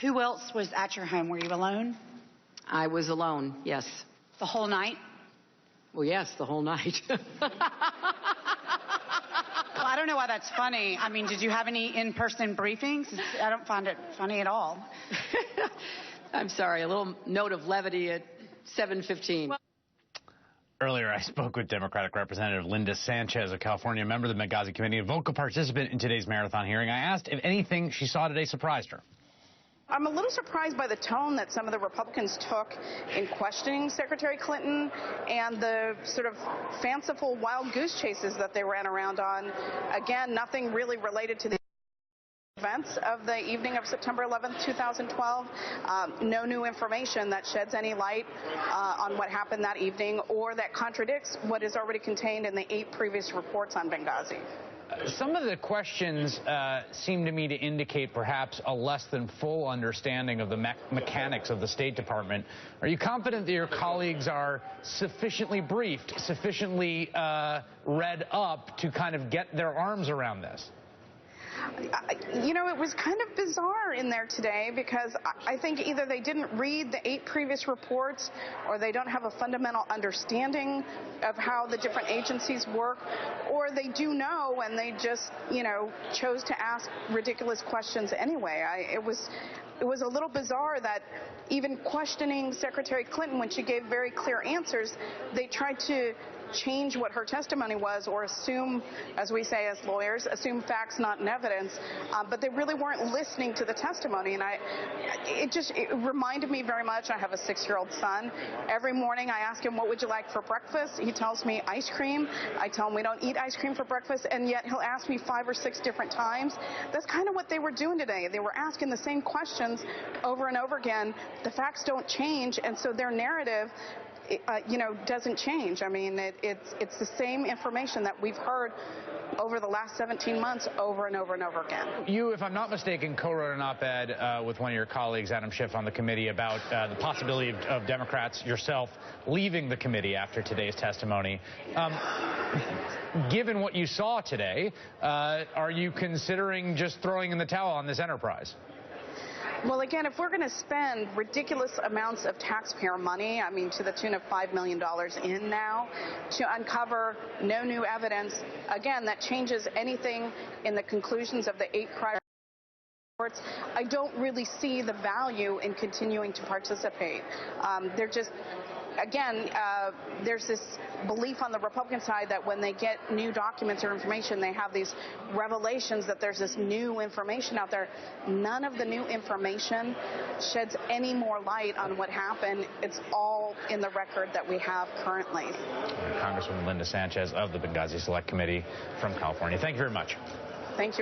Who else was at your home? Were you alone? I was alone, yes. The whole night? Well, yes, the whole night. Well, I don't know why that's funny. I mean, did you have any in-person briefings? I don't find it funny at all. I'm sorry, a little note of levity at 7:15. Earlier, I spoke with Democratic Representative Linda Sánchez of California, a member of the Benghazi Committee, a vocal participant in today's marathon hearing. I asked if anything she saw today surprised her. I'm a little surprised by the tone that some of the Republicans took in questioning Secretary Clinton and the sort of fanciful wild goose chases that they ran around on. Again, nothing really related to the events of the evening of September 11th, 2012. No new information that sheds any light on what happened that evening or that contradicts what is already contained in the 8 previous reports on Benghazi. Some of the questions seem to me to indicate perhaps a less than full understanding of the mechanics of the State Department. Are you confident that your colleagues are sufficiently briefed, sufficiently read up to kind of get their arms around this? You know, it was kind of bizarre in there today because I think either they didn't read the 8 previous reports or they don't have a fundamental understanding of how the different agencies work, or they do know and they just, you know, chose to ask ridiculous questions anyway. It was a little bizarre that even questioning Secretary Clinton when she gave very clear answers, they tried to change what her testimony was or assume, as we say as lawyers, assume facts not in evidence, but they really weren't listening to the testimony. And it reminded me very much. I have a 6-year-old son. Every morning I ask him, what would you like for breakfast? He tells me ice cream. I tell him we don't eat ice cream for breakfast, and yet he'll ask me 5 or 6 different times. That's kind of what they were doing today. They were asking the same questions over and over again. The facts don't change, and so their narrative doesn't change. I mean, it's the same information that we've heard over the last 17 months over and over and over again. You, if I'm not mistaken, co-wrote an op-ed with one of your colleagues, Adam Schiff, on the committee about the possibility of Democrats, yourself, leaving the committee after today's testimony. Given what you saw today, are you considering just throwing in the towel on this enterprise? Well, again, if we're going to spend ridiculous amounts of taxpayer money, I mean, to the tune of $5 million in now, to uncover no new evidence, again, that changes anything in the conclusions of the 8 prior reports, I don't really see the value in continuing to participate. They're just... Again, there's this belief on the Republican side that when they get new documents or information, they have these revelations that there's this new information out there. None of the new information sheds any more light on what happened. It's all in the record that we have currently. Congresswoman Linda Sánchez of the Benghazi Select Committee from California. Thank you very much. Thank you.